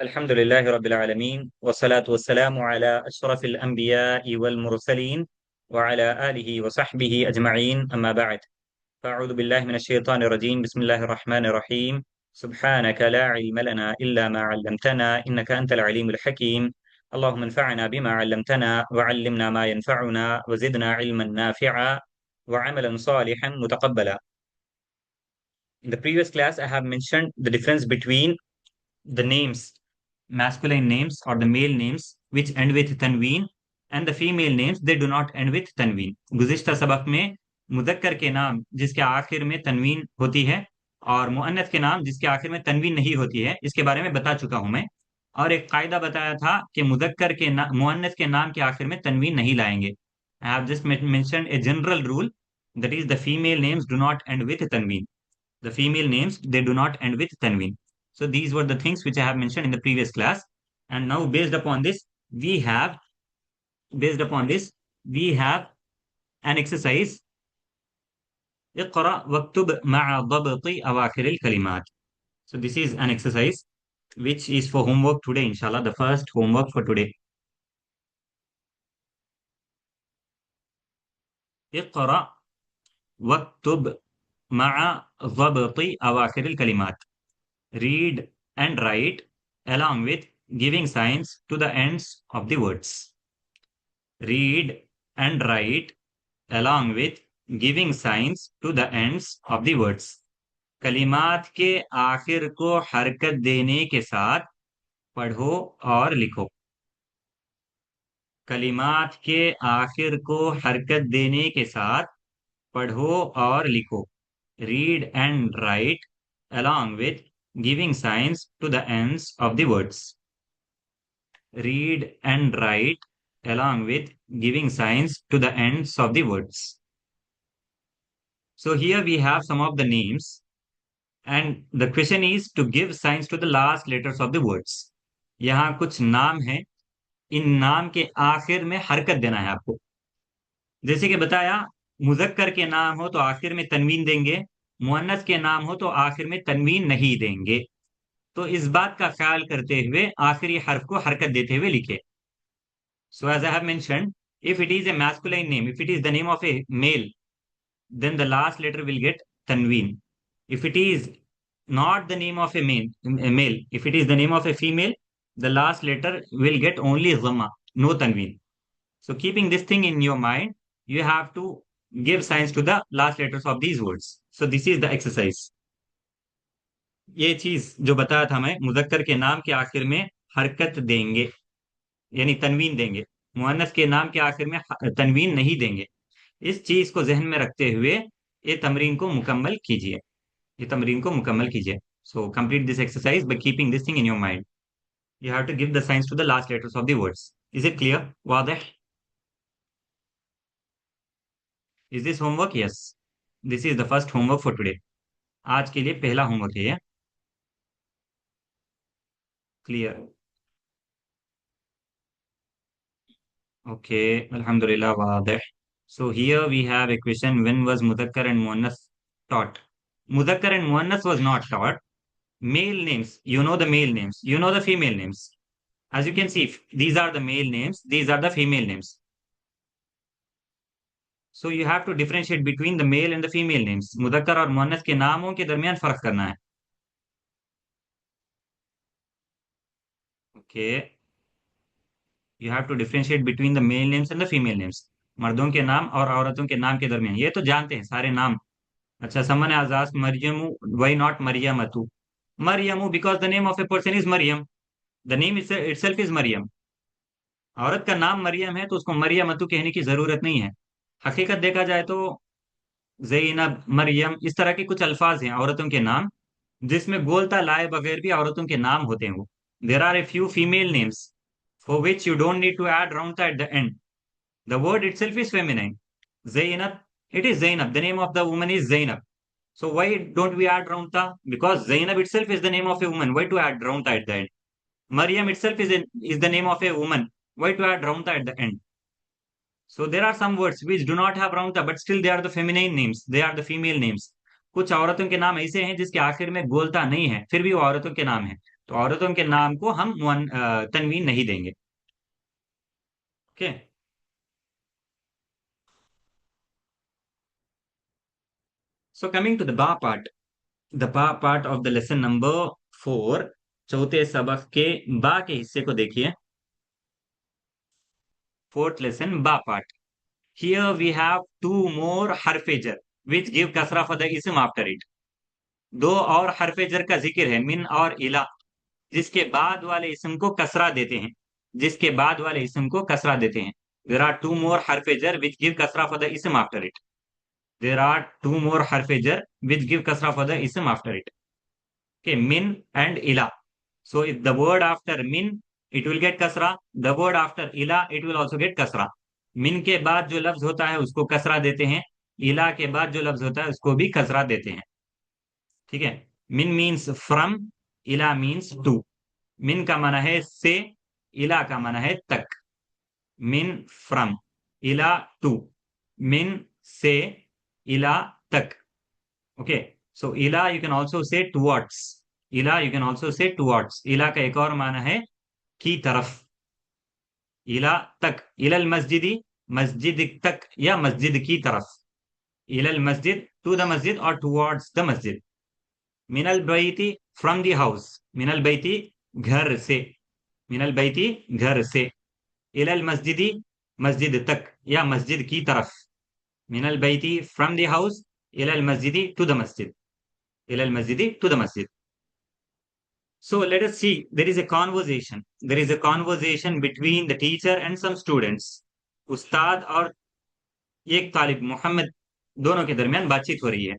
अल्हम्दुलिल्लाहि रब्बिल आलमीन वस्सलातु वस्सलामु अला अशरफिल अंबियाइ वल मुरसलीन व अला आलिहि व सहबिहि अजमईन अम्मा बअद फ़अऊज़ु बिल्लाहि मिनश शैतानिर रजीम बिस्मिल्लाहिर रहमानिर रहीम सुब्हानक ला इल्म लना इल्ला मा अल्लमतना इन्नका अंतल अलीमुल हकीम अल्लाहुम्मा अन्फ़अना बिमा अल्लमतना व अल्लिमना मा यनफ़अुना व ज़िदना इल्मन नाफ़िआ व Amlan सालिहन मुतक़ब्बला। In the previous class, I have mentioned the difference between the names, masculine names or the male names which end with tanween and the female names they do not end with tanween. गुज़िश्ता सबक में मुज़क्कर के नाम जिसके आखिर में तनवीन होती है और मुअन्नस के नाम जिसके आखिर में तनवीन नहीं होती है, इसके बारे में बता चुका हूं मैं। और एक कायदा बताया था कि मुज़क्कर के मुअन्नस के नाम के आखिर में तनवीन नहीं लाएंगे। I have just mentioned a general rule, that is the female names do not end with tanween. The female names, they do not end with tanween. So these were the things which I have mentioned in the previous class. And now we have, based upon this, we have an exercise. اقرأ واكتب مع ضبط أواخر الكلمات. So this is an exercise which is for homework today, inshallah, the first homework for today. اقرأ واكتب مع ضبط أواخر الكلمات. Read and write along with giving signs to the ends of the words. Read and write along with giving signs to the ends of the words. कलिमात के आखिर को हरकत देने के साथ पढ़ो और लिखो। कलिमात के आखिर को हरकत देने के साथ पढ़ो और लिखो। Read and write along with giving signs to the ends of the words. Read and write along with giving signs to the ends of the words. So here we have some of the names and the question is to give signs to the last letters of the words. यहाँ कुछ नाम हैं, इन नाम के आखिर में हरकत देना है आपको। जैसे कि बताया, मुजक्कर के नाम हो तो आखिर में तनवीन देंगे, मुअन्नस के नाम हो तो आखिर में तनवीन नहीं देंगे। तो इस बात का ख्याल करते हुए आखिरी हर्फ को हरकत देते हुए लिखे। So as I have mentioned, if it is a masculine name, if it is the name of a male, then the last letter will get tanween. If it is not the name of a male, if it is the name of a female, the last letter will get only dhamma, no tanween. So keeping this thing in your mind, you have to give signs to the last letters of these words. So this is the exercise. ये चीज जो बताया था मैं, मुजक्कर के नाम के आखिर में हरकत देंगे यानी तनवीन देंगे, मुअन्नस के नाम के आखिर में तनवीन नहीं देंगे। इस चीज को जहन में रखते हुए ये तमरीन को मुकम्मल कीजिए, ये तमरीन को मुकम्मल कीजिए। So complete this exercise by keeping this thing in your mind. You have to give the signs to the last letters of the words. Is it clear? वाज़ेह? Is this homework? Yes, this is the first homework for today. आज के लिए पहला homework है ये। Clear? Okay, अल्हम्दुलिल्लाह, वाज़ेह। So here we have a question, when was Muzakkar and Muannas taught? Muzakkar and Muannas was not taught. Male names, you know the male names, you know the female names. As you can see, these are the male names, these are the female names. So you have to differentiate between the male and the female names. मुदक्कर और मुअन्नस के नामों के दरमियान फर्क करना है। Okay, you have to differentiate between the male names and the female names. मर्दों के नाम और औरतों के नाम के दरमियान, ये तो जानते हैं सारे नाम। अच्छा, समन आजाज मरियमु, व्हाई नॉट मरियमतु? मरियमु because the name of a person is Maryam, the name itself is Maryam. औरत का नाम मरियम है तो उसको मरियमतु कहने की जरूरत नहीं है। हकीकत देखा जाए तो ज़ैनब, मरियम, इस तरह के कुछ अल्फाज हैं औरतों के नाम जिसमें गोलता लाए बगैर भी औरतों के नाम होते हैं। वो there are a few female names for which you don't need to add round at the end, the word itself is feminine. Zainab, it is Zainab, the name of the woman is Zainab. So why don't we add raunta? Because Zainab itself is the name of a woman, why to add raunta at the end? Maryam itself is the name of a woman, why to add raunta at the end? So there are some words which do not have raunta but still they are the feminine names, they are the female names. कुछ औरतों के नाम ऐसे हैं जिसके आखिर में गोलता नहीं है फिर भी वो औरतों के नाम है। तो औरतों के नाम को हम तनवीन नहीं देंगे। Okay. So coming to the बा पार्ट, द बा part of the lesson number 4, चौथे सबक के बा के हिस्से को देखिए। फोर्थ लेसन बा part. Here we have two more हरफेजर विच गिव कसरा फॉर द इसम आफ्टर इट। दो और हरफेजर का जिक्र है, मिन और इला, जिसके बाद वाले इसम को कसरा देते हैं, जिसके बाद वाले इसम को कसरा देते हैं। देर आर टू मोर हरफेजर विच गिव कसरा फॉर द इसम after it. There are two more हरफेजर विच गिव कसरा फॉर द इसम after it. Okay, min and ila. So if the word after min, it will get kasra. The word after ila, it will also get kasra. min के बाद जो लफ्ज होता है उसको कसरा देते हैं, इला के बाद जो लफ्ज होता है उसको भी कसरा देते हैं। ठीक है। min मीन्स फ्रॉम, इला मीन्स टू। min का माना है से, इला का माना है तक। min फ्रॉम, इला टू, min से, इला तक। ओके। सो इला you can also say towards, इला you can also say towards. इला का एक और माना है की तरफ। इला तक, इलल मस्जिदी, मस्जिद तक या मस्जिद की तरफ। इलल मस्जिद, टू द मस्जिद और टुवर्ड्स द मस्जिद। मिनल बैती, फ्रॉम द हाउस। मिनल बैती, घर से। मिनल बैती, घर से। इलल मस्जिदी, मस्जिद तक या मस्जिद की तरफ। मिनल बैती, फ्रॉम द हाउस, इलल मस्जिदी, टू द मस्जिद। इलल मस्जिदी, to the masjid. So let us see, there is a conversation. There is a conversation between the teacher and some students. उस्ताद और एक तालिब मोहम्मद, दोनों के दरमियान बातचीत हो रही है।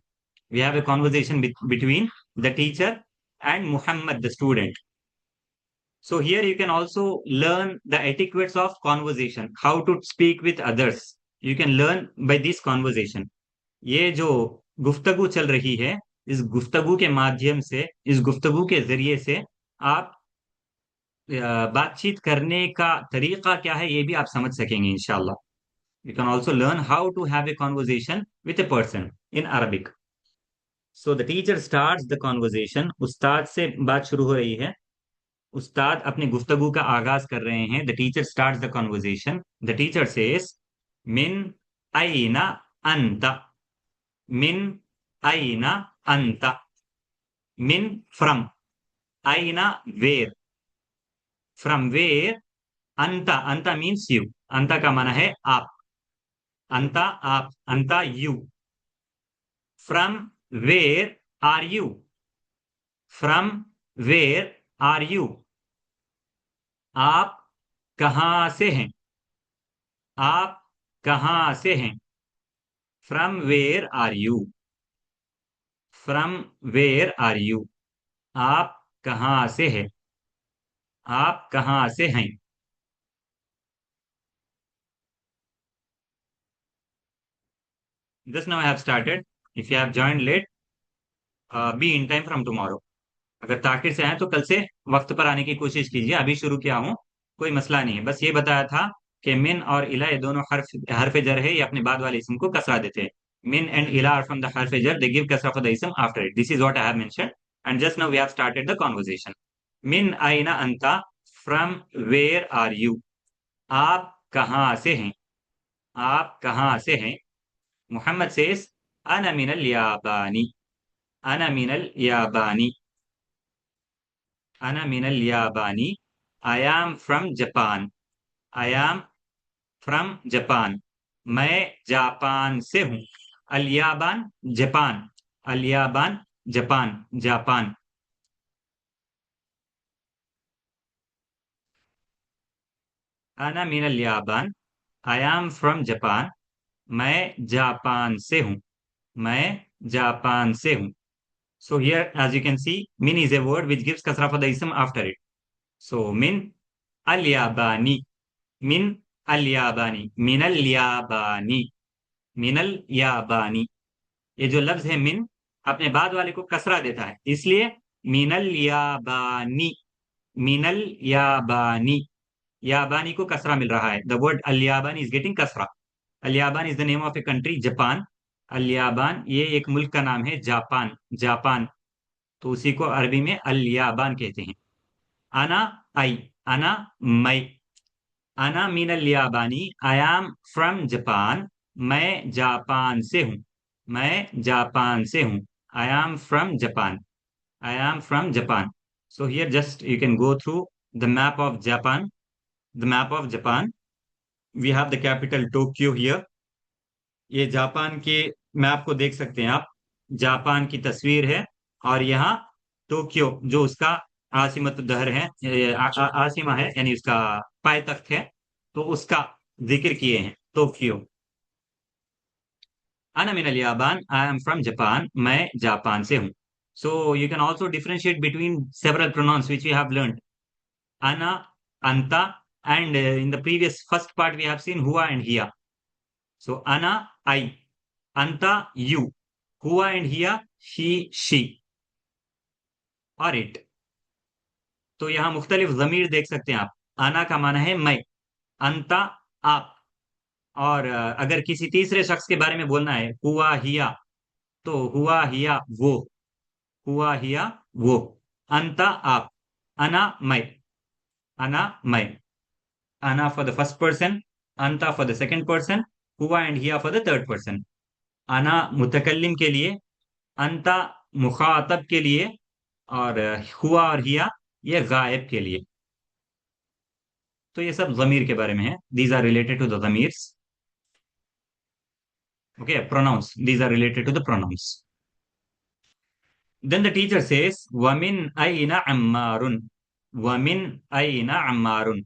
We have a conversation between the teacher and Muhammad, the student. So here you can also learn the etiquettes of conversation, how to speak with others. You can learn by this conversation. ये जो गुफ्तगू चल रही है, इस गुफ्तगू के माध्यम से, इस गुफ्तगू के जरिए से आप बातचीत करने का तरीका क्या है ये भी आप समझ सकेंगे इंशाल्लाह। You can also learn how to have a conversation with a person in Arabic. So the teacher starts the conversation, उस्ताद से बात शुरू हो रही है। उस्ताद अपनी गुफ्तगू का आगाज कर रहे हैं। The teacher starts the conversation. The teacher says, मिन अयना अंत। मिन अयना अंत। मिन फ्रॉम, अयना वेयर, फ्रॉम वेयर, अंता, अंता मीन्स यू, अंता का माना है आप, अंता आप, अंता you. From where are you, from where are you, आप कहां से हैं, आप कहां से हैं। From where are you, from where are you, आप कहां से हैं, आप कहां से हैं। Just now I have started. If you have joined late, be in time from tomorrow. अगर ताखिर से आए तो कल से वक्त पर आने की कोशिश कीजिए। अभी शुरू किया हूँ, कोई मसला नहीं है। बस ये बताया था कि मिन और इला ये दोनों हर्फ जर है, ये अपने बाद वाले इसम को कसरा देते हैं। मिन एंड इला आर फ्रॉम द हर्फ जर, दे गिव कसरा फॉर द इसम after it. This is what I have mentioned and just now we have started the conversation. मिन आइना अंता, फ्रॉम वेयर आर यू, आप कहाँ से हैं, आप कहाँ से हैं। मोहम्मद सेज, अना मिनल याबानी, अना मिनल याबानी, अना मिनल याबानी। I am from Japan, I am from Japan, मैं जापान से हूँ। अलियाबान, जापान, अलियाबान, जापान, जापान। अना मिनल याबान, आई एम फ्रॉम जापान, मैं जापान से हूँ, मैं जापान से हूँ। So here, as you can see, min is a word which gives kasra for the ism after it. So min al-yabani, min al-yabani, min al-yabani, min al-yabani। ये जो लफ्ज है मिन, अपने बाद वाले को कसरा देता है, इसलिए मिनल याबानी, मिनल याबानी। याबानी को कसरा मिल रहा है। द वर्ड अल-याबानी इज गेटिंग कसरा। अल-याबान is the name of a country, Japan. अल-याबान ये एक मुल्क का नाम है, जापान, जापान। तो उसी को अरबी में अल-याबान कहते हैं। अना आई, अना मैं, अना मिनल याबानी, आई एम फ्रॉम जापान, मैं जापान से हूँ, मैं जापान से हूँ, आई am from Japan, I am from Japan. So here just you can go through the map of Japan, the map of Japan. We have the capital Tokyo here. ये Japan के map को देख सकते हैं आप. Japan की तस्वीर है. और यहाँ टोक्यो जो उसका आसिमत दहर है, आसिमा है, यानी उसका पायतख्त है, तो उसका जिक्र किए हैं टोक्यो. अना मिनल याबान, आई एम फ्रॉम जापान, मैं जापान से हूँ. So you can also differentiate between several pronouns which we have learned. Ana, anta, and in the previous first part we have seen hua and hiya. So ana, I, anta, you, hua and hiya, he, she, और it. तो यहाँ मुख्तलिफ जमीर देख सकते हैं आप. आना का माना है मैं, अंता आप, और अगर किसी तीसरे शख्स के बारे में बोलना है हुआ हिया, तो हुआ हिया वो, हुआ हिया वो. अंता आप, अना मैं, अना मैं. Ana for the first person, anta for the second person, हुआ एंड हिया फॉर द थर्ड पर्सन. अना मुतकल्लिम के लिए, अंता मुखातब के लिए, और हुआ और हिया ये गायब के लिए. तो ये सब जमीर के बारे में है. These are related to the जमीर्स. Okay, pronouns, these are related to the pronouns. Then the teacher says वमिन अयना अम्मारुन, वमिन अयना अम्मारुन,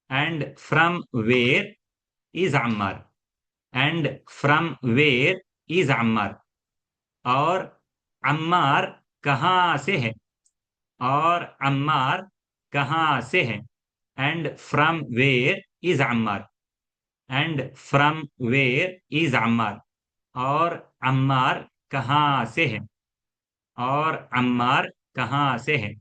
and from where is Ammar, and from where is Ammar, और अम्मार कहाँ से है, और अम्मार कहाँ से है. And from where is Ammar, and from where is Ammar, और अम्मार कहाँ से है, और अम्मार कहाँ से है.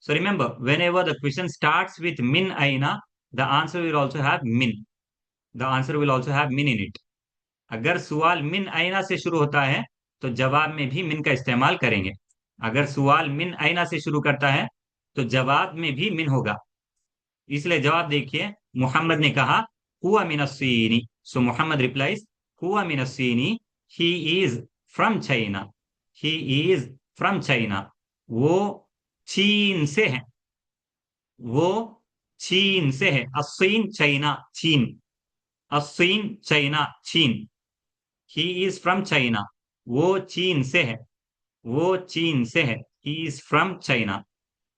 So remember, whenever the question starts with min aina, the answer will also have min. The answer will also have min in it. अगर सवाल मिन आइना से शुरू होता है तो जवाब में भी मिन का इस्तेमाल करेंगे. अगर सवाल मिन आइना से शुरू करता है तो जवाब में भी मिन होगा. इसलिए जवाब देखिए, मोहम्मद ने कहा हुआ मिनस्सीनी. सो मोहम्मद रिप्लाइज हुआ मिनस्सीनी, he is from China, he is from China. वो चीन से है, वो चीन से है. अस्सीन चाइना चीन, अस्सीन चाइना चीन. ही इज फ्रॉम चाइना, वो चीन से है, वो चीन से है. ही is from China,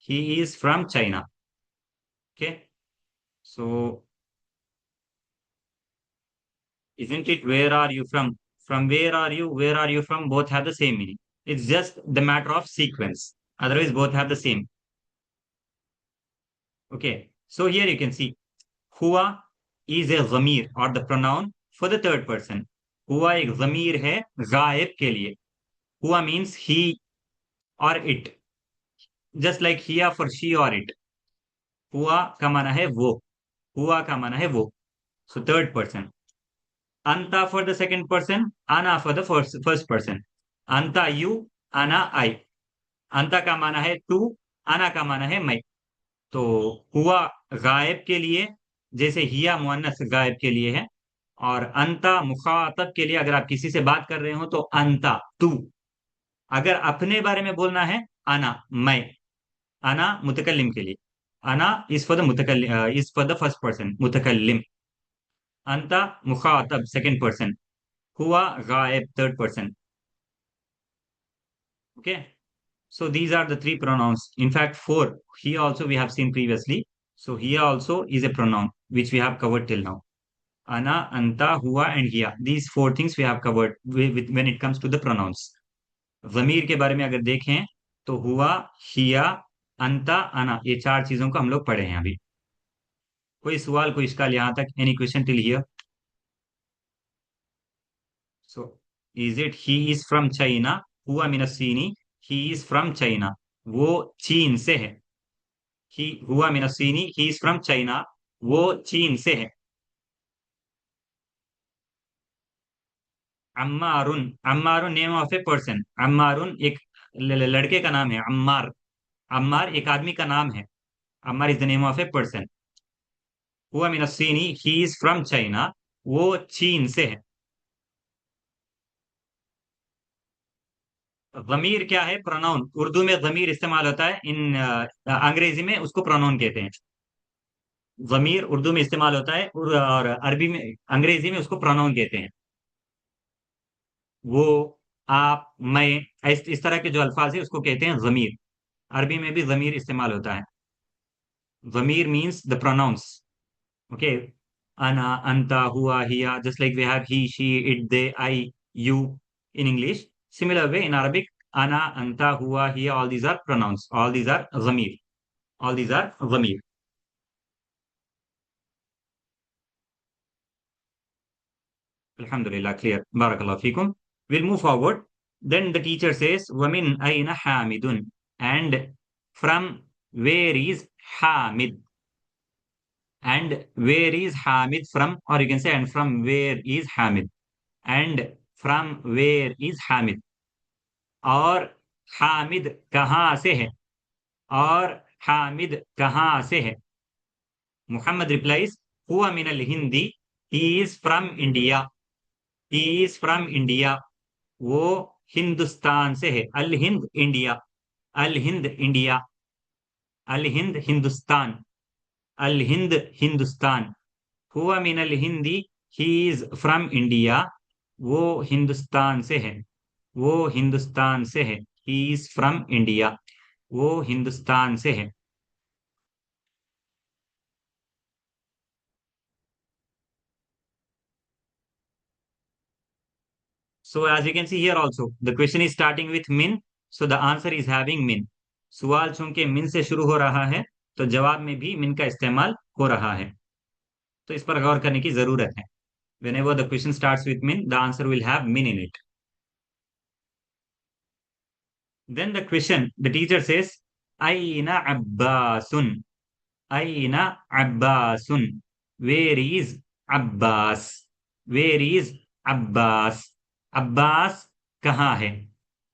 he is from China. Okay, so isn't it where are you from where are you, where are you from, both have the same meaning. It's just the matter of sequence, otherwise both have the same. Okay, so here you can see हुआ is a Zamir or the pronoun for the third person. हुआ एक ज़मीर है गायब के लिए. हुआ means he or it, just like here for she or it. हुआ का माना है वो, हुआ का माना है वो. So third person. Anta for the second person, ana for the first person. Anta you, ana I. अंता का माना है तू, अना का माना है मैं. तो हुआ गायब के लिए, जैसे हिया मुअन्नस गायब के लिए है. और अंता मुखातब के लिए, अगर आप किसी से बात कर रहे हो तो अंता तू. अगर अपने बारे में बोलना है अना मैं, अना मुतकल्लिम के लिए. अना इज फॉर द मुतकल्लिम, is for the first person मुतकल्लिम. अंता मुखातब सेकंड पर्सन, हुआ गायब third person. Okay, so these are the three pronouns. In fact, four. Here also we have seen previously. So here also is a pronoun which we have covered till now. Ana, anta, hua, and hiya. These four things we have covered when it comes to the pronouns. ज़मीर के बारे में अगर देखें तो हुआ, हिया, अंता, अना, ये चार चीजों को हम लोग पढ़े हैं अभी. कोई सवाल, कोई इश्काल यहाँ तक? Any question till here? So is it he is from China, हुआ मिनस्सीनी, ही इज फ्रॉम चाइना, वो चीन से है. ही हुआ मिनस्सीनी, ही इज फ्रॉम चाइना, वो चीन से है. अम्मारुन, अम्मारुन नेम ऑफ ए पर्सन. अम्मारुन एक लड़के का नाम है. अम्मार, अम्मार एक आदमी का नाम है. Ammar is the name of a person. हुआ मिन चीनी, ही इज फ्रॉम चाइना, वो चीन से है। ज़मीर क्या है? प्रोनाउन। उर्दू में ज़मीर इस्तेमाल होता है, इन अंग्रेजी में उसको प्रोनाउन कहते हैं। ज़मीर उर्दू में इस्तेमाल होता है और अरबी में, अंग्रेजी में उसको प्रोनाउन कहते हैं। वो, आप, मैं, इस तरह के जो अल्फाज है उसको कहते हैं ज़मीर। अरबी में भी ज़मीर इस्तेमाल होता है। ज़मीर मीन्स द प्रोनाउंस। ओके। अना, अंता, हुआ, हिया, just like we have he, she, it, they, I, you in English. Similar way in Arabic, ana, anta, huwa, hiya, all these are pronouns. All these are zamir. All these are zamir. Alhamdulillah, clear. Barakallah fikum. We'll move forward. Then the teacher says, وَمِنْ أَيْنَ حَامِدٌ. And from where is Hamid? And where is Hamid from? Or you can say, and from where is Hamid? And from where is Hamid? और हामिद कहाँ से है? और हामिद कहाँ से है? Muhammad replies, हुआ मिनल Hindi, he is from India, he is from India, वो हिंदुस्तान से है। अल हिंद इंडिया, अल हिंद इंडिया, अल हिंद हिंदुस्तान, अल हिंद हिंदुस्तान। हुआ मिनल हिंदी, ही इज फ्रॉम इंडिया, वो हिंदुस्तान से है, वो हिंदुस्तान से है। ही इज फ्रॉम इंडिया, वो हिंदुस्तान से है। So as you can see here also, the question is starting with min, so the answer is having min. सवाल चूंकि min से शुरू हो रहा है, तो जवाब में भी min का इस्तेमाल हो रहा है। तो इस पर गौर करने की जरूरत है। Whenever the question starts with min, the answer will have min in it. Then the question, the teacher says, Aina Abbasun. Aina Abbasun. Where is Abbas? Where is Abbas? Abbas कहाँ है?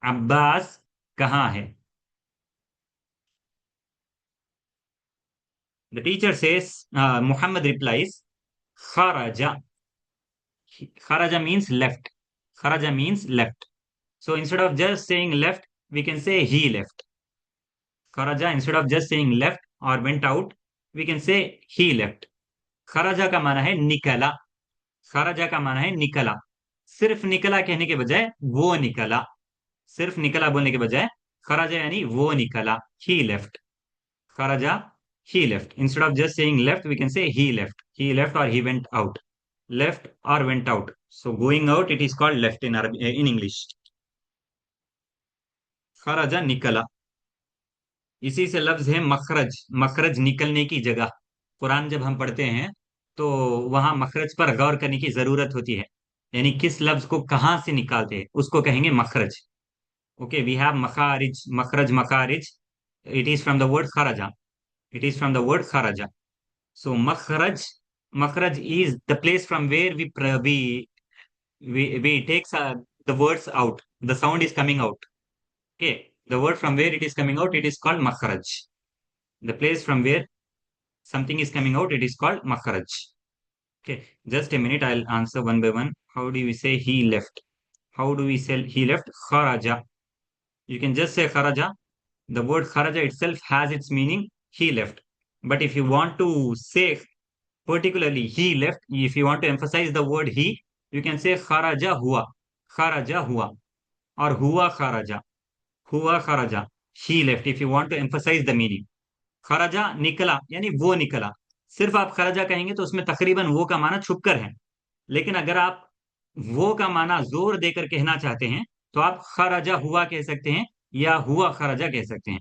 अब्बास कहाँ है? The teacher says, Muhammad replies, Kharaja. Kharaja means left. Kharaja means left. So instead of just saying left, we can say he left. Kharaja, instead of just saying left or went out, we can say he left. खराजा का माना है निकला। खराजा का माना है निकला। सिर्फ निकला कहने के बजाय वो निकला। सिर्फ निकला बोलने के बजाय खराजा यानी वो निकला। ही left. खराजा, he left. Instead of just saying left, we can say he left. He left or he went out. Left or went out. So going out, it is called left in Arabic, in English. खराजा निकला। इसी से लफ्ज है मखरज। मखरज निकलने की जगह। कुरान जब हम पढ़ते हैं तो वहां मखरज पर गौर करने की जरूरत होती है। यानी किस लफ्ज को कहाँ से निकालते हैं उसको कहेंगे मखरज। ओके, वी हैव मखारिज, मखरज, मखारिज। It is from the word खराजा। It is from the word खराजा। So makhraj is the place from where we takes the words out. The sound is coming out. Okay, the word from where it is coming out, it is called makhraj. The place from where something is coming out, it is called makhraj. Okay, just a minute. I'll answer one by one. How do we say he left? How do we say he left? Kharaja. You can just say kharaja. The word kharaja itself has its meaning. He left. But if you want to say particularly he left, if you want to emphasize the word he, you can say kharaja हुआ, kharaja हुआ, और हुआ kharaja, हुआ kharaja, he left, if you want to emphasize the meaning. खराजा निकला यानी वो निकला। सिर्फ आप खराजा कहेंगे तो उसमें तकरीबन वो का माना छुप कर है। लेकिन अगर आप वो का माना जोर देकर कहना चाहते हैं तो आप खराजा हुआ कह सकते हैं या हुआ खराजा कह सकते हैं।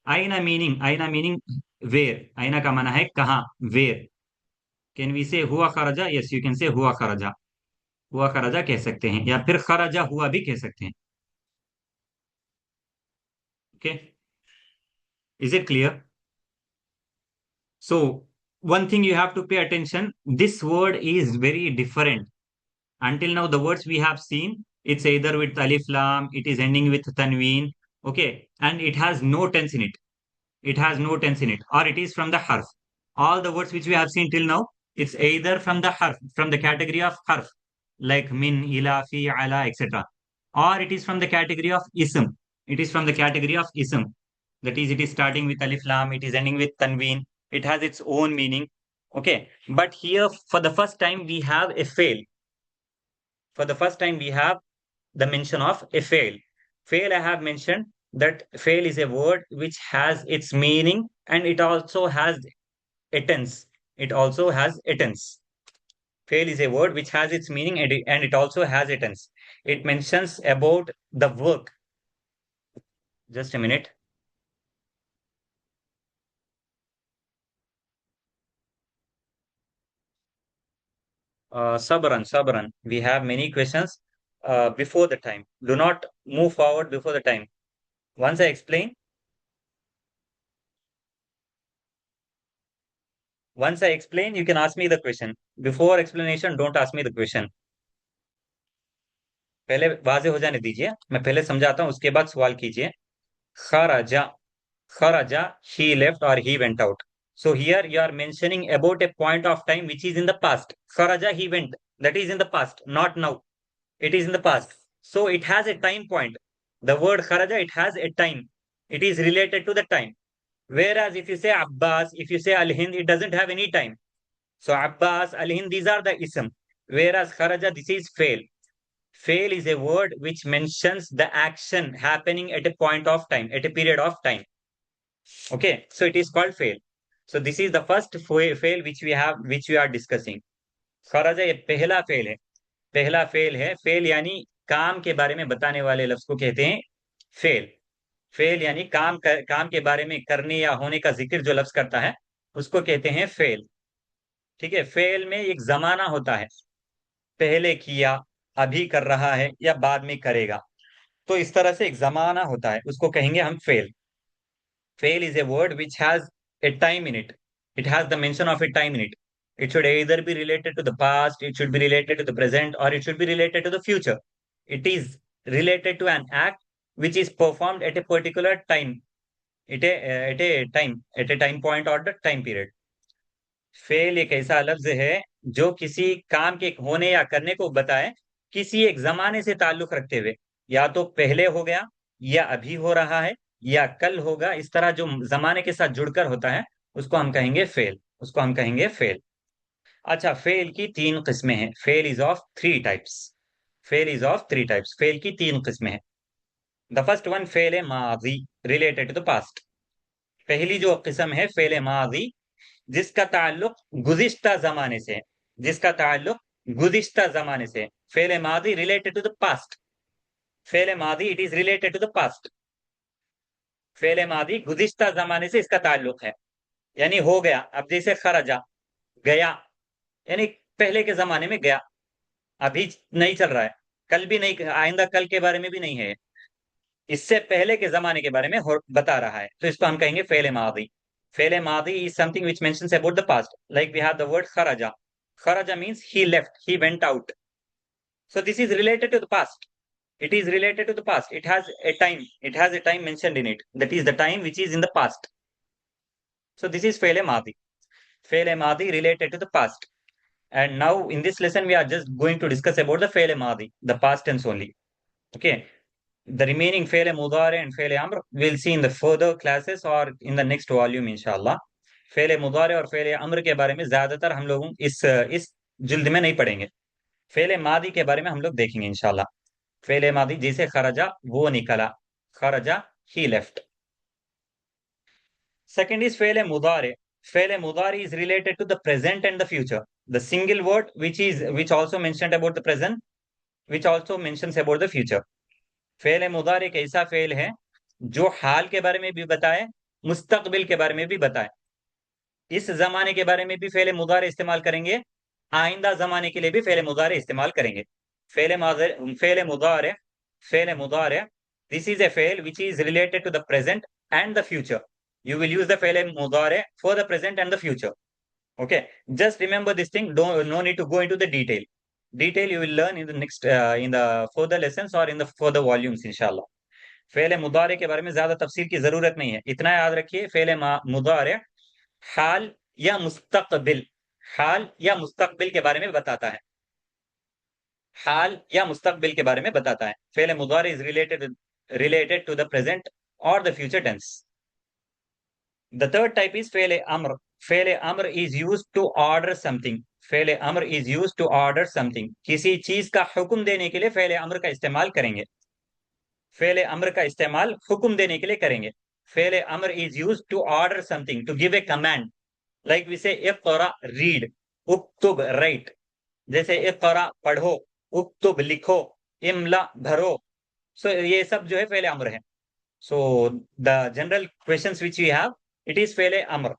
आईना मीनिंग वेयर। आईना का माना है कहाँ, वेयर। कैन वी से हुआ खराजा? यस, यू कैन से हुआ खराजा। हुआ खराजा कह सकते हैं या फिर खराजा हुआ भी कह सकते हैं। Okay, is it clear? So one thing you have to pay attention, this word is very different. Until now the words we have seen, it's either with alif lam, it is ending with tanween, okay, and it has no tense in it. it has no tense in it, or it is from the harf. All the words which we have seen till now, it's either from the harf, from the category of harf, like min, ila, fi, ala, etc. Or it is from the category of ism. It is from the category of ism. That is, it is starting with alif lam, it is ending with tanween. It has its own meaning. Okay. But here, for the first time, we have a fail. For the first time, we have the mention of a fail. Fail, I have mentioned that fail is a word which has its meaning and it also has a tense. It also has a tense. Fail is a word which has its meaning and it also has a tense. It mentions about the work. Just a minute. Sabran, Sabran. We have many questions before the time. Do not move forward before the time. Once I explain, you can ask me the question. Before explanation, don't ask me the question. पहले वाजे हो जाने दीजिए, मैं पहले समझाता हूं, उसके बाद सवाल कीजिए. खराजा, खराजा, he left or he went out. So here you are mentioning about a point of time which is in the past. Kharaja, he went. That is in the past, not now. It is in the past. So it has a time point. The word kharaja, it has a time. It is related to the time. Whereas if you say Abbas, if you say Al-Hind, it doesn't have any time. So Abbas, Al-Hind, these are the ism. Whereas kharaja, this is fail. Fail is a word which mentions the action happening at a point of time, at a period of time. Okay, so it is called fail. So this is the first fail which we are discussing. खराजा ये पहला fail है. पहला fail है. Fail यानी काम के बारे में बताने वाले लफ्ज को कहते हैं फेल. फेल यानी काम के बारे में करने या होने का जिक्र जो लफ्ज करता है उसको कहते हैं फेल. ठीक है. फेल में एक जमाना होता है, पहले किया, अभी कर रहा है या बाद में करेगा. तो इस तरह से एक जमाना होता है, उसको कहेंगे हम fail. Fail is a word which has a time in it. It has the mention of a time in it. It should either be related to the past, it should be related to the present, or it should be related to the future. It is related to an act which is performed at a particular time, at a time point or the time period. Fail एक ऐसा लफ्ज है जो किसी काम के होने या करने को बताए किसी एक जमाने से ताल्लुक रखते हुए. या तो पहले हो गया, या अभी हो रहा है, या कल होगा. इस तरह जो जमाने के साथ जुड़कर होता है उसको हम कहेंगे फेल. उसको हम कहेंगे फेल. अच्छा, फेल की तीन किस्में हैं. Fail is of three types. Fail is of three types. Fail की तीन किस्में हैं. द फर्स्ट वन फेल है माजी, रिलेटेड टू द पास्ट. पहली जो किस्म है फेल माजी, जिसका ताल्लुक गुज़िश्ता जमाने से है. जिसका ताल्लुक गुज़िश्ता जमाने से. फेल मादी रिलेटेड टू द पास्ट. फेल मादी it is related to the past. फेल मादी गुज़िश्ता जमाने से इसका ताल्लुक है, यानी हो गया. अब जैसे खरजा, गया, यानी पहले के जमाने में गया, अभी नहीं चल रहा है, कल भी नहीं, आइंदा कल के बारे में भी नहीं है, इससे पहले के जमाने के बारे में बता रहा है. तो इसको हम कहेंगे fail Modi. Fele Madi is something which mentions about the past. Like we have the word kharaja. Kharaja means he left, he went out. So this is related to the past. It is related to the past. It has a time. It has a time mentioned in it. That is the time which is in the past. So this is Fele Madi. Fele Madi related to the past. And now in this lesson, we are just going to discuss about the Fele Madi, the past tense only. Okay. The remaining Fele Mudare and Fele Amr we'll see in the further classes or in the next volume, inshallah. फेले मुदारे और फेले अम्र के बारे में ज्यादातर हम लोग इस जिल्द में नहीं पढ़ेंगे. फेले मादी के बारे में हम लोग देखेंगे इंशाल्लाह. फेले मादी जैसे खरजा, वो निकला. खरजा, ही लेफ्ट. सेकंड इज फेले मुदारे. फेले मुदारी is related to the present and the future. The single word which also mentioned about the present, which also mentions about the future. फेले मुदारे एक ऐसा फेल है जो हाल के बारे में भी बताए, मुस्तकबिल के बारे में भी बताए. इस जमाने के बारे में भी फेले मुदारे इस्तेमाल करेंगे, आइंदा जमाने के लिए भी फेले मुदारे इस्तेमाल करेंगे. फेले मुदारे, फेले मुदारे, दिस इज ए फेल which is related to the present and the future. You will use the फेले मुदारे for the present and the future. Okay, just remember this thing. No need to go into the detail. Detail you will learn in the next in the further lessons or in the further volumes, inshallah. फेले मुदारे के बारे में ज्यादा तफसील की जरूरत नहीं है, इतना याद रखिए, फेले मुदारे हाल या मुस्तकबिल, हाल या मुस्तकबिल के बारे में बताता है, हाल या मुस्तकबिल के बारे में बताता है। फेले मुदारे is related to the present और the future tense. The third type is फेले अम्र। फेले अम्र is use to order something. फेले अम्र is use to order something, किसी चीज का हुक्म देने के लिए फेले अम्र का इस्तेमाल करेंगे। फेले अम्र का इस्तेमाल हुक्म देने के लिए करेंगे। फेले अम्र is use to order something, to give a command. Like we say इक़रा रीड, उक्तुब राइट। जैसे इक़रा पढ़ो, उक्तुब लिखो, इमला भरो। सो ये सब जो है फेले अम्र है। So the general questions which we have, it is फेले अम्र।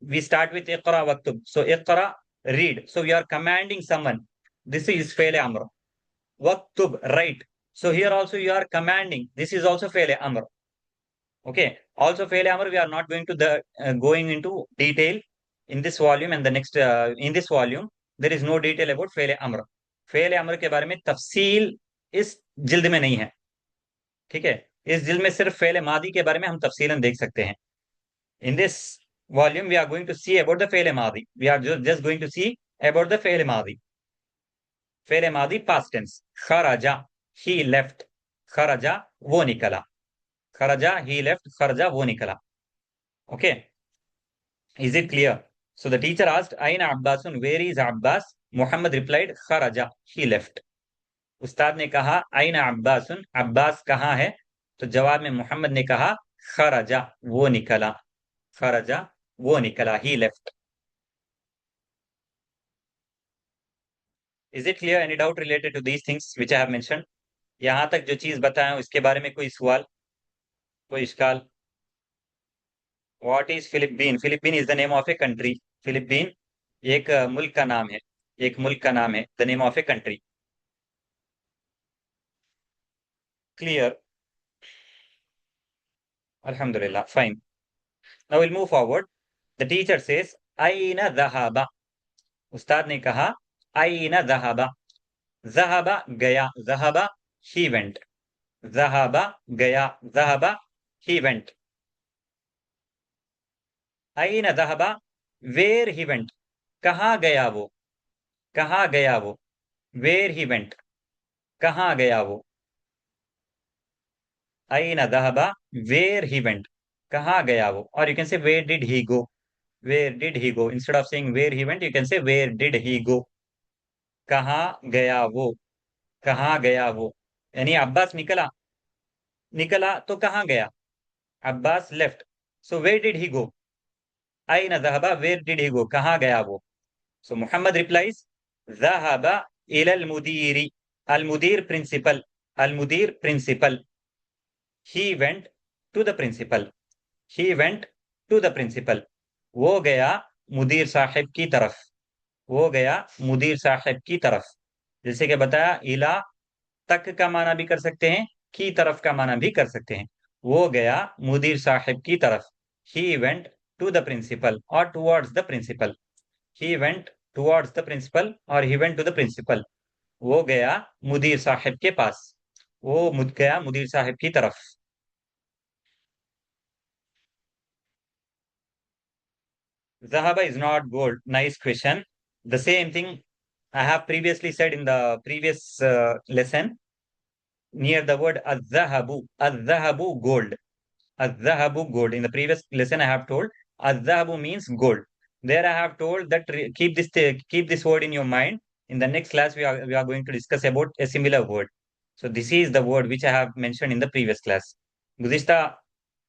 We start with iqra waktub. So iqra, read. So we are commanding someone. This is fi'l amr. Waktub, write. So here also you are commanding. This is also fi'l amr. Okay. Also fi'l amr, we are not going to the going into detail in this volume and the next in this volume. There is no detail about fi'l amr. fi'l amr के बारे में तफसील इस जिल्द में नहीं है। ठीक है, इस जिल्द में सिर्फ फेल मादी के बारे में हम तफसीलन देख सकते हैं। In this volume, we are going to see about the fail Modi. We are just going to see about the fail Modi. Fail Modi past tense. खराजा, he left. खराजा, वो निकला। खराजा, he left. खराजा, वो निकला। Okay. Is it clear? So the teacher asked, Aina Abbasun, where is Abbas? Muhammad replied, खराजा, he left. उस्ताद ने कहा, आइना अब्बासुन, अब्बास कहाँ है? तो जवाब में मोहम्मद ने कहा, खराजा, वो निकला। खराजा, वो निकला, he left. Is it clear? Any doubt related to these things which I have mentioned? यहां तक जो चीज बताया इसके बारे में कोई सवाल, कोई इश्काल? What is Philippine? Philippine is the name of a country. Philippine एक मुल्क का नाम है, एक मुल्क का नाम है, the name of a country. Clear? अल्हम्दुलिल्लाह, fine. Now will move forward. The teacher says, आइना ज़हाबा। उस्ताद ने कहा, आइना ज़हाबा। ज़हाबा गया, ज़हाबा ही वेंट। ज़हाबा गया, ज़हाबा ही वेंट। आइना ज़हाबा, वेर ही वेंट। कहाँ गया वो, कहाँ गया वो। वेर ही वेंट, कहाँ गया वो। आइना ज़हाबा, वेर ही वेंट, कहाँ गया वो। और you can say where did he go. Where did he go, instead of saying where he went, you can say where did he go. कहाँ गया वो, कहाँ गया वो। यानी अब्बास निकला, निकला तो कहाँ गया। Abbas left, so where did he go. आइना ज़हाबा, वेर डिड ही गो, कहाँ गया वो। सो मोहम्मद रिप्लाइज, ज़हाबा इलल मुदीरी। अल मुदीर प्रिंसिपल, अल मुदीर principal. He went to the principal, he went to the principal. वो गया मुदीर साहिब की तरफ, वो गया मुदीर साहिब की तरफ। जैसे कि बताया, इला तक का माना भी कर सकते हैं, की तरफ का माना भी कर सकते हैं। वो गया मुदीर साहिब की तरफ। He went to the principal और towards the principal. He went towards the principal और he went to the principal. वो गया मुदीर साहिब के पास, वो गया मुदीर साहिब की तरफ। Zahaba is not gold. Nice question. The same thing I have previously said in the previous lesson. Near the word az-zahabu gold. Az-zahabu gold. In the previous lesson, I have told az-zahabu means gold. There I have told that keep this word in your mind. In the next class, we are going to discuss about a similar word. So this is the word which I have mentioned in the previous class. गुज़िश्ता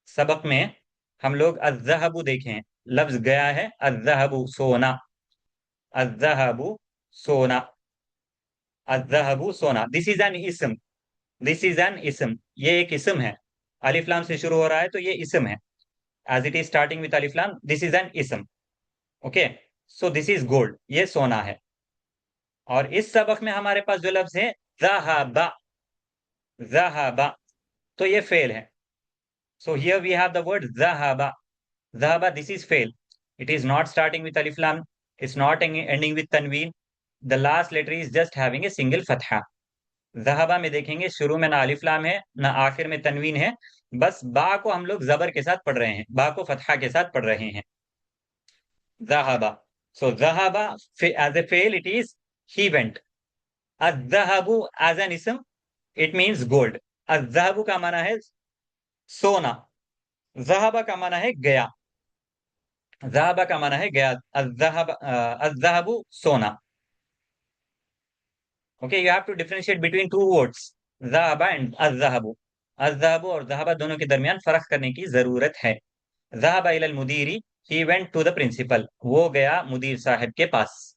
सबक में हम लोग अज़हबु देखे हैं, लफ्ज गया है अज़हबु सोना, अज़हबु सोना, अज़हबु सोना। दिस इज एन इसम, दिस इज एन इसम, ये एक इसम है। अलिफ लाम से शुरू हो रहा है तो ये इसम है। As it is starting with अलिफ लाम, दिस इज एन इसम। Okay, so this is gold, ये सोना है। और इस सबक में हमारे पास जो लफ्ज है ज़हाबा, ज़हाबा, तो ये फेल है। So here we have the word ज़हाबा। Zahaba, this is fail. It is not starting with alif lam. It's not ending with tanween. The last letter is just having a single fatha. जहाबा में देखेंगे शुरू में ना अलिफ लाम है ना आखिर में तनवीन है, बस बा को हम लोग जबर के साथ पढ़ रहे हैं, बा को फतहा के साथ पढ़ रहे हैं। जहाबा, सो जहाबा एज ए फेल इट इज ही वेंट। अजहबु एज एन इसम इट मीन्स गोल्ड। अजहबु का माना है सोना, जहाबा का माना है गया, जहाबा का माना है गया। अजहबु सोना। Okay, you have to differentiate between two words, ज़हाबा एंड अज़्ज़हबु। अज़्ज़हबु और ज़हाबा दोनों के दरमियान फर्क करने की जरूरत है। ज़हाबा इलल मुदीरी, he went to the principal, वो गया मुदीर साहब के पास।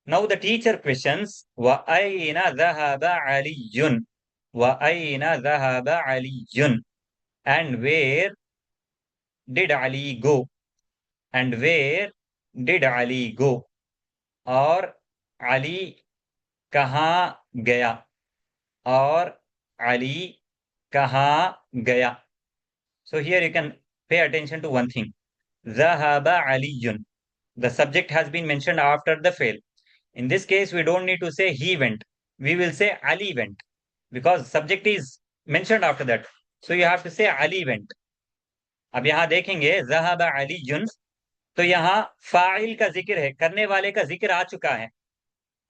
नाउ द टीचर क्वेश्चंस, व अयना ज़हाबा अलीयुन, व अयना ज़हाबा अलीयुन, and where did Ali go, and where did Ali go, और अली कहाँ गया, और अली कहाँ गया। So here you can pay attention to one thing. Zahaba Aliyun. The subject has been mentioned after the fail. In this case, we don't need to say he went. We will say Ali went because subject is mentioned after that. So you have to say Ali went. अब यहां देखेंगे Zahaba Aliyun, तो यहाँ file का जिक्र है, करने वाले का जिक्र आ चुका है।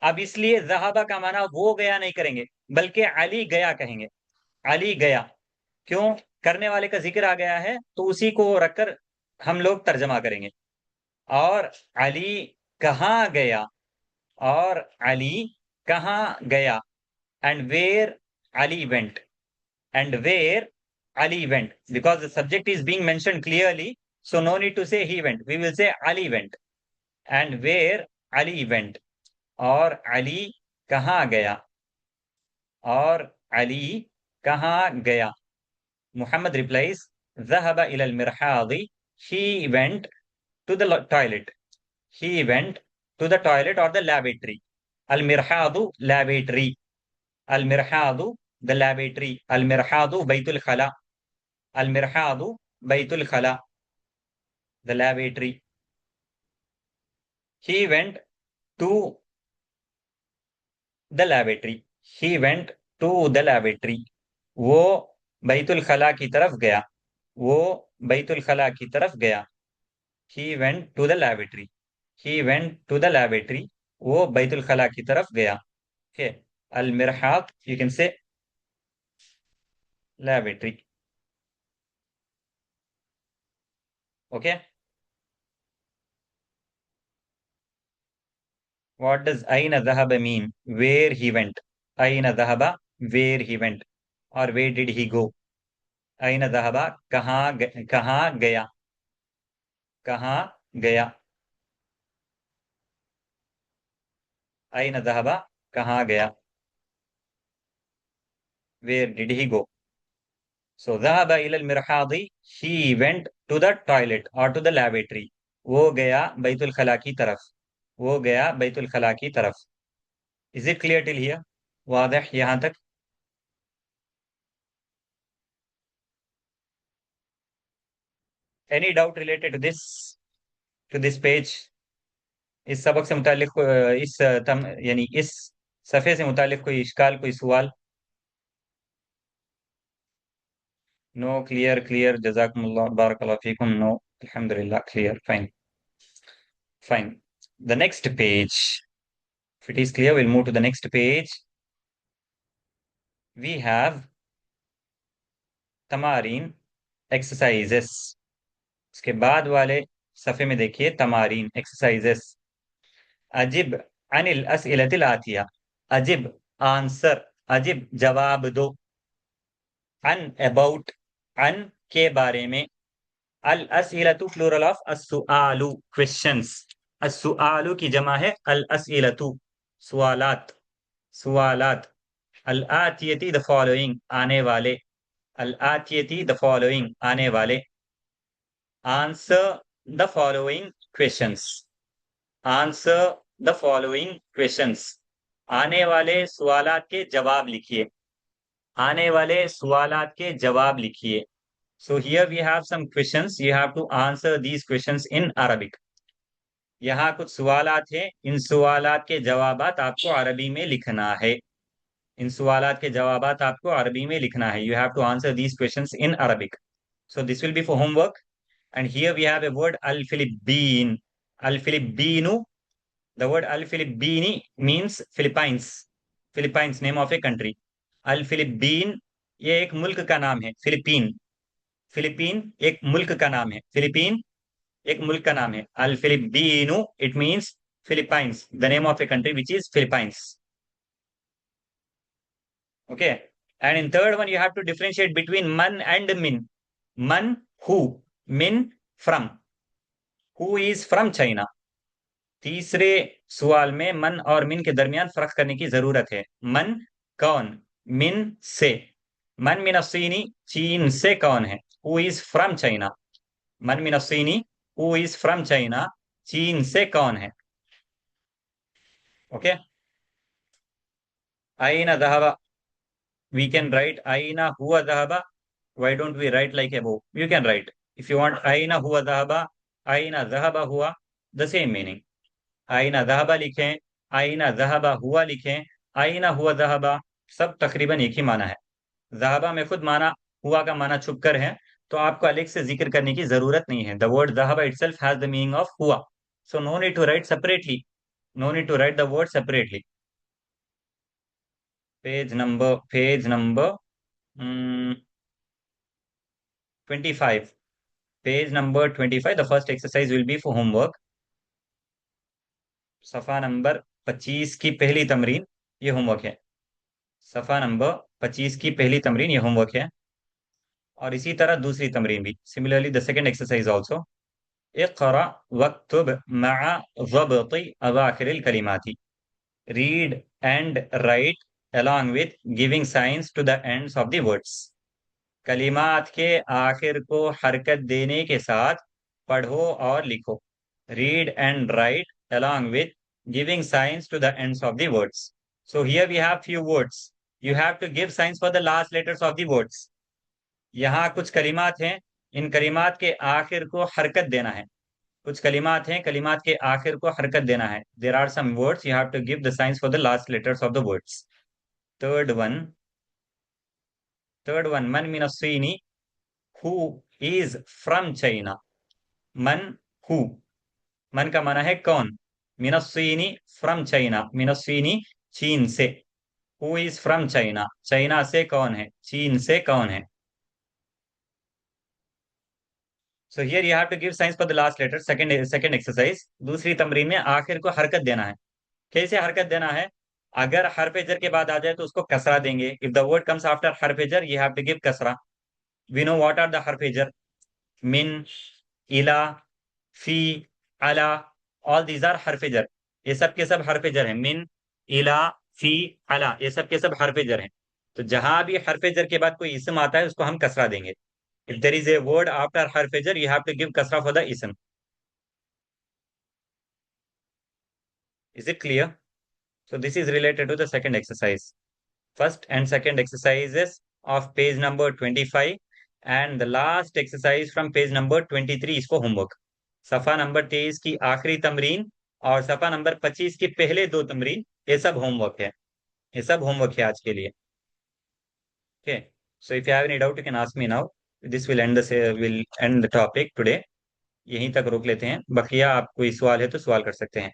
अब इसलिए जहाबा का माना वो गया नहीं करेंगे, बल्कि अली गया कहेंगे। अली गया, क्यों? करने वाले का जिक्र आ गया है, तो उसी को रखकर हम लोग तर्जमा करेंगे। और अली कहाँ गया, और अली कहाँ गया, and where Ali went, and where Ali went, because the subject is being mentioned clearly, so no need to say he went, we will say Ali went, and where Ali went, और Ali कहाँ गया, और Ali कहाँ गया। Muhammad replies, ذهب إلى المرحاض. He went to the toilet. He went to the toilet or the lavatory. المرحاض lavatory. المرحاض the lavatory. المرحاض بيت الخلاء. المرحاض بيت الخلاء the lavatory. He went to the lavatory. He went to the lavatory. वो बैतुल खला की तरफ गया, वो बैतुल खला की तरफ गया। He went to the lavatory. He went to the lavatory. वो बैतुल खला की तरफ गया। Okay. Al mirhaq, you can say lavatory. Okay. What does aina dhahaba mean? Where he went. Aina dhahaba, where he went. Or where did he go? Aina dhahaba, कहाँ गया, कहाँ गया। Aina dhahaba, कहाँ गया। Where did he go? So dhahaba ila al-mirhadi, he went to the toilet or to the lavatory. वो गया बैतुल खला की तरफ, वो गया बैतुल खला की तरफ। Is it clear till here? वादह यहां तक? Any doubt related to this page? इस सबक से मुतालिक इस यानी इस सफ़े से मुतालिक कोई इश्काल, कोई सवाल? नो, क्लियर क्लियर, जज़ाकुमुल्लाह, बारकल्लाहु फीकुम। नो, अल्हम्दुलिल्लाह, clear, fine fine. The next page, if it is clear, we'll move to the next page. We have तमारीन, एक्सरसाइजेस। उसके बाद वाले सफ़े में देखिए तमारीन, एक्सरसाइजेस। अजिब अनिल असइलतिल आतिया। अजिब आंसर, अजिब जवाब दो। अन अबाउट, अन के बारे में। अल असइलतु प्लूरल ऑफ अस्सुआलु, क्वेश्चंस। अस्सुआलु की जमा है अल असइलतु, सवालात, सवालात। अल आतियती द फॉलोइंग, आने वाले। अल आतियती द फॉलोइंग, आने वाले। Answer the following questions, answer the following questions. आने वाले सवालात के जवाब लिखिए, आने वाले सवालात के जवाब लिखिए। So here we have some questions, you have to answer these questions in Arabic. यहाँ कुछ सवालात हैं, इन सवालात के जवाबात आपको अरबी में लिखना है। इन सवालात के जवाबात आपको अरबी में लिखना है. You have to answer these questions in Arabic. So this will be for homework. And here we have a word Al-Philippine. Al-Philippinu. The word Al-Philippini means Philippines. Philippines, name of a country. Al-Philippine ये एक मुल्क का नाम है. Philippine. Philippine एक मुल्क का नाम है. फिलीपीन एक मुल्क का नाम है. Al-Philippinu, it means Philippines. The name of a country which is Philippines. Okay. And in third one, you have to differentiate between man and min. Man, who. Min, from. Who is from China. तीसरे सवाल में मन और मिन के दरमियान फर्क करने की जरूरत है. मन कौन, मिन से. मन मिनस्सीनी चीन से कौन है. Who is from China. मन मिनस्सीनी हु इज फ्रॉम चाइना, चीन से कौन है. ओके. आईना दहबा, we can write aina huwa dhahaba. Why don't we write like above? You can write if you want aina huwa dhahaba, aina dhahaba huwa, the same meaning. आईना जहाबा लिखें, आईना जहाबा हुआ लिखें, आईना हुआ जहाबा, सब तकरीबन एक ही माना है. जहाबा में खुद माना, हुआ का माना छुप कर है, तो आपको अलग से जिक्र करने की जरूरत नहीं है. द वर्ड जहाबा itself has the meaning of हुआ. So no need to write separately. No need to write the word separately. Page number 25. Page number 25. The first exercise will be for homework. सफा number 25 की पहली तमरीन ये homework है. सफा number 25 की पहली तमरीन ये होमवर्क है. और इसी तरह दूसरी तमरीन भी. Similarly the second exercise also. इक़रा वक्तुब मअ ज़ब्ति अवाखिरिल कलिमाति. Read and write along with giving signs to the ends of the words. कलिमात के आखिर को हरकत देने के साथ पढ़ो और लिखो. Read and write along with giving signs to the ends of the words. So here we have few words. You have to give signs for the last letters of the words. यहाँ कुछ कलिमात हैं. इन कलिमात के आखिर को हरकत देना है. कुछ कलिमात हैं, कलिमात के आखिर को हरकत देना है. There are some words you have to give the signs for the last letters of the words. Third one. Man minasini, who is from China. Man, who. मन का माना है कौन. मिनस्सीनी फ्रॉम चाइना. मिनस्सीनी चीन से. Who is from China, China से कौन है, चीन से कौन है. So here you have to give signs for the last letter. Second exercise. दूसरी तमरीन में आखिर को हरकत देना है. कैसे हरकत देना है. अगर हरफ जर के बाद आ जाए तो उसको कसरा देंगे. If the word comes after हरफ जर यू हैव टू गिव कसरा. We know what are the हरफ जर. मिन, इला, फी, अला, ऑल दीज आर हरफ जर. ये सब के सब हरफ जर हैं. मिन, इला, फी, अला, ये सब के सब हरफ जर हैं. तो जहां भी हरफ जर के बाद कोई इसम आता है उसको हम कसरा देंगे. If there is a word after हरफ जर यू हैव टू गिव कसरा फॉर द इसम. Is it clear. So this is related to the second exercise. First and second exercises of page number 25 and the last exercise from page number 23 is for homework. सफा number 23 की आखिरी तमरीन और सफा number 25 की पहले दो तमरीन, ये सब होमवर्क है. ये सब होमवर्क है आज के लिए. Okay. So if you have any doubt you can ask me now. This will end the topic today. यहीं तक रोक लेते हैं. बकिया आप कोई सवाल है तो सवाल कर सकते हैं.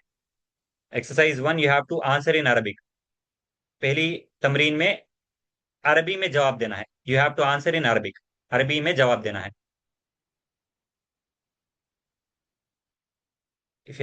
Exercise 1 you have to answer in Arabic. पहली तमरीन में अरबी में जवाब देना है. You have to answer in Arabic. अरबी में जवाब देना है. इफ